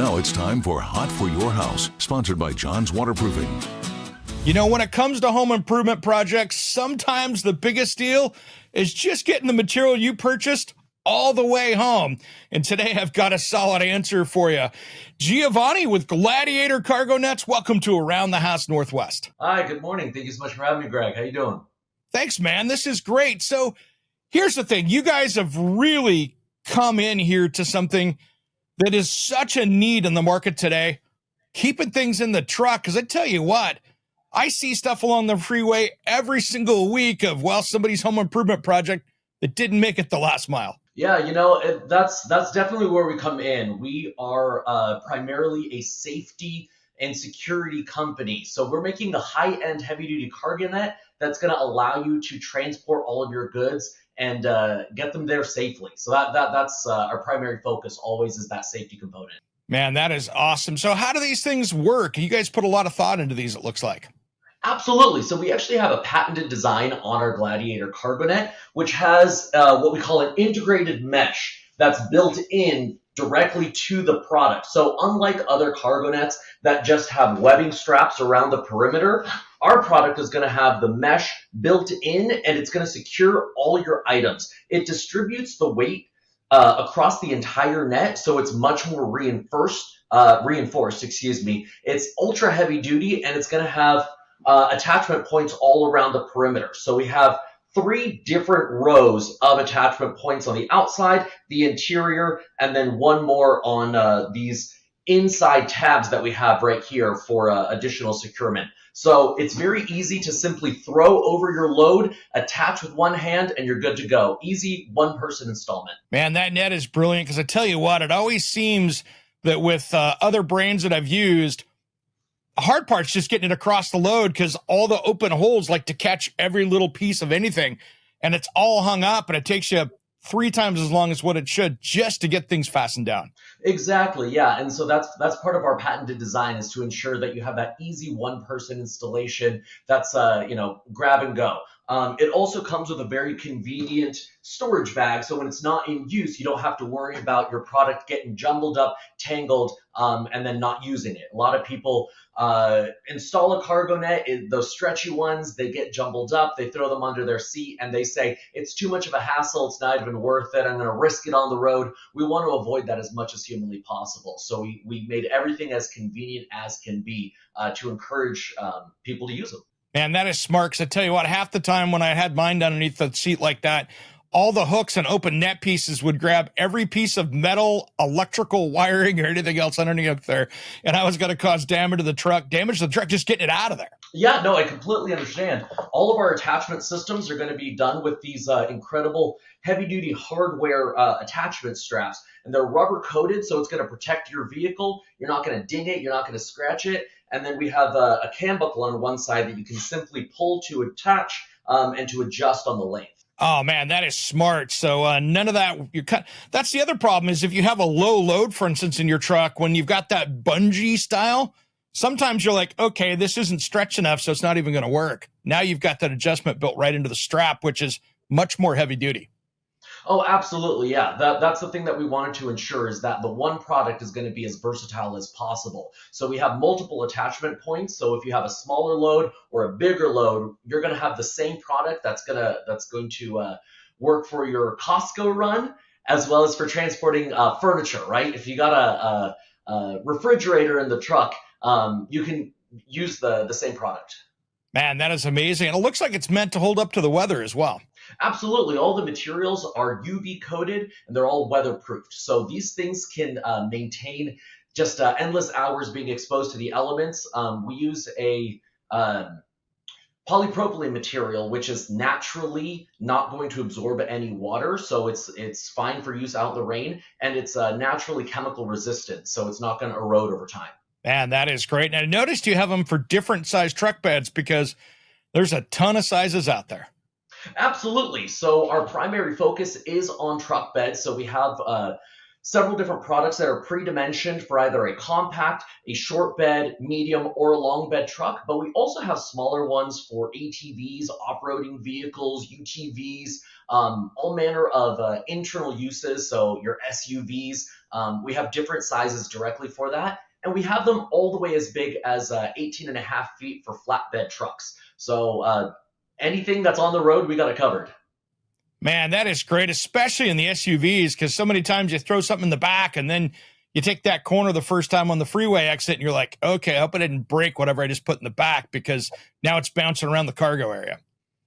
Now it's time for Hot for Your House, sponsored by John's Waterproofing. You know, when it comes to home improvement projects, sometimes the biggest deal is just getting the material you purchased all the way home. And today I've got a solid answer for you. Giovanni with Gladiator Cargo Nets, welcome to Around the House Northwest. Hi, good morning. Thank you so much for having me, Greg. How you doing? Thanks, man. This is great. So here's the thing. You guys have really come in here to something that is such a need in the market today, keeping things in the truck. Because I tell you what, I see stuff along the freeway every single week of, well, somebody's home improvement project that didn't make it the last mile. Yeah, that's definitely where we come in. We are primarily a safety and security company. So we're making the high-end heavy-duty cargo net that's going to allow you to transport all of your goods and get them there safely. So that's our primary focus always, is that safety component. Man, that is awesome. So how do these things work? You guys put a lot of thought into these, it looks like. Absolutely. So we actually have a patented design on our Gladiator Cargo Net, which has what we call an integrated mesh that's built in directly to the product. So unlike other cargo nets that just have webbing straps around the perimeter, our product is going to have the mesh built in, and it's going to secure all your items. It distributes the weight across the entire net, so it's much more reinforced. It's ultra heavy duty, and it's going to have attachment points all around the perimeter. So we have 3 different rows of attachment points on the outside, the interior, and then one more on these inside tabs that we have right here for additional securement. So it's very easy to simply throw over your load, attach with one hand, and you're good to go. Easy one-person installment. Man, that net is brilliant, because I tell you what, it always seems that with other brands that I've used, the hard part's just getting it across the load, because all the open holes like to catch every little piece of anything, and it's all hung up, and it takes you 3 times as long as what it should just to get things fastened down. Exactly, yeah. And so that's part of our patented design, is to ensure that you have that easy one-person installation that's grab and go. It also comes with a very convenient storage bag, so when it's not in use, you don't have to worry about your product getting jumbled up, tangled, and then not using it. A lot of people install a cargo net, those stretchy ones, they get jumbled up, they throw them under their seat, and they say, it's too much of a hassle, it's not even worth it, I'm going to risk it on the road. We want to avoid that as much as humanly possible. So we made everything as convenient as can be to encourage people to use them. Man, that is smart, because I tell you what, half the time when I had mine underneath the seat like that, all the hooks and open net pieces would grab every piece of metal, electrical wiring, or anything else underneath up there, and I was going to cause damage to the truck just getting it out of there. Yeah, no, I completely understand. All of our attachment systems are going to be done with these incredible heavy-duty hardware attachment straps, and they're rubber-coated, so it's going to protect your vehicle. You're not going to ding it. You're not going to scratch it. And then we have a cam buckle on one side that you can simply pull to attach and to adjust on the length. Oh, man, that is smart. So none of that. That's the other problem, is if you have a low load, for instance, in your truck, when you've got that bungee style, sometimes you're like, okay, this isn't stretched enough, so it's not even going to work. Now you've got that adjustment built right into the strap, which is much more heavy duty. Oh, absolutely. Yeah, that's the thing that we wanted to ensure, is that the one product is going to be as versatile as possible. So we have multiple attachment points. So if you have a smaller load or a bigger load, you're going to have the same product that's going to work for your Costco run, as well as for transporting furniture, right? If you got a refrigerator in the truck, you can use the same product. Man, that is amazing. And it looks like it's meant to hold up to the weather as well. Absolutely. All the materials are UV coated, and they're all weatherproofed. So these things can maintain just endless hours being exposed to the elements. We use a polypropylene material, which is naturally not going to absorb any water. So it's fine for use out in the rain, and it's naturally chemical resistant. So it's not going to erode over time. Man, that is great. And I noticed you have them for different size truck beds, because there's a ton of sizes out there. Absolutely. So our primary focus is on truck beds. So we have several different products that are pre-dimensioned for either a compact, a short bed, medium, or a long bed truck. But we also have smaller ones for ATVs, off-roading vehicles, UTVs, all manner of internal uses. So your SUVs, we have different sizes directly for that. And we have them all the way as big as 18.5 feet for flatbed trucks. So anything that's on the road, we got it covered. Man, that is great, especially in the SUVs, because so many times you throw something in the back and then you take that corner the first time on the freeway exit and you're like, okay, I hope I didn't break whatever I just put in the back, because now it's bouncing around the cargo area.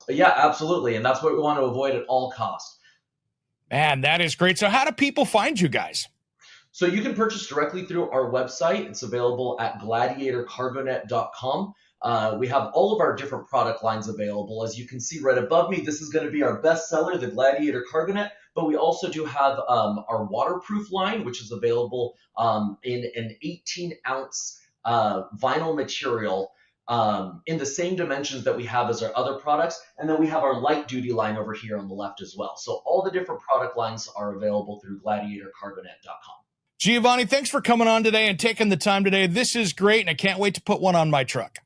Yeah, absolutely. And that's what we want to avoid at all costs. Man, that is great. So how do people find you guys? So you can purchase directly through our website. It's available at gladiatorcargonet.com. We have all of our different product lines available. As you can see right above me, this is going to be our best seller, the Gladiator Cargo Net. But we also do have our waterproof line, which is available in an 18-ounce vinyl material in the same dimensions that we have as our other products. And then we have our light duty line over here on the left as well. So all the different product lines are available through gladiatorcargonet.com. Giovanni, thanks for coming on today and taking the time today. This is great, and I can't wait to put one on my truck.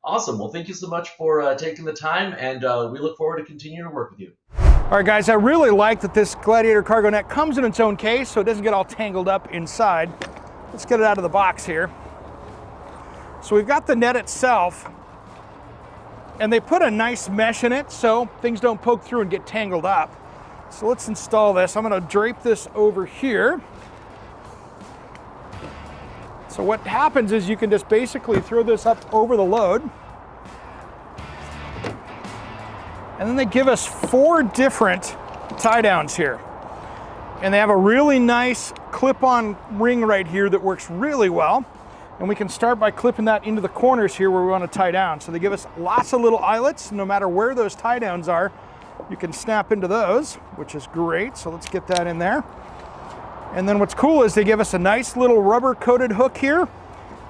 Awesome. Well, thank you so much for taking the time, and we look forward to continuing to work with you. All right, guys, I really like that this Gladiator Cargo Net comes in its own case, so it doesn't get all tangled up inside. Let's get it out of the box here. So we've got the net itself, and they put a nice mesh in it so things don't poke through and get tangled up. So let's install this. I'm going to drape this over here. So what happens is you can just basically throw this up over the load. And then they give us 4 different tie downs here. And they have a really nice clip-on ring right here that works really well. And we can start by clipping that into the corners here where we want to tie down. So they give us lots of little eyelets. No matter where those tie downs are, you can snap into those, which is great. So let's get that in there. And then what's cool is they give us a nice little rubber coated hook here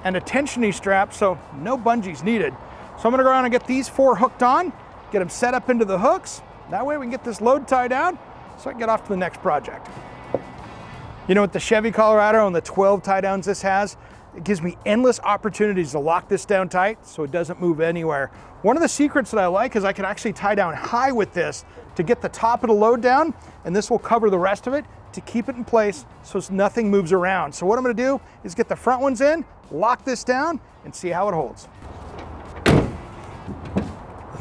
and a tensiony strap, so no bungees needed. So I'm gonna go around and get these 4 hooked on, get them set up into the hooks. That way we can get this load tied down so I can get off to the next project. You know, with the Chevy Colorado and the 12 tie downs this has, it gives me endless opportunities to lock this down tight so it doesn't move anywhere. One of the secrets that I like is I can actually tie down high with this to get the top of the load down, and this will cover the rest of it to keep it in place so nothing moves around. So what I'm going to do is get the front ones in, lock this down, and see how it holds.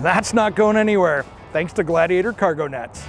That's not going anywhere, thanks to Gladiator Cargo Nets.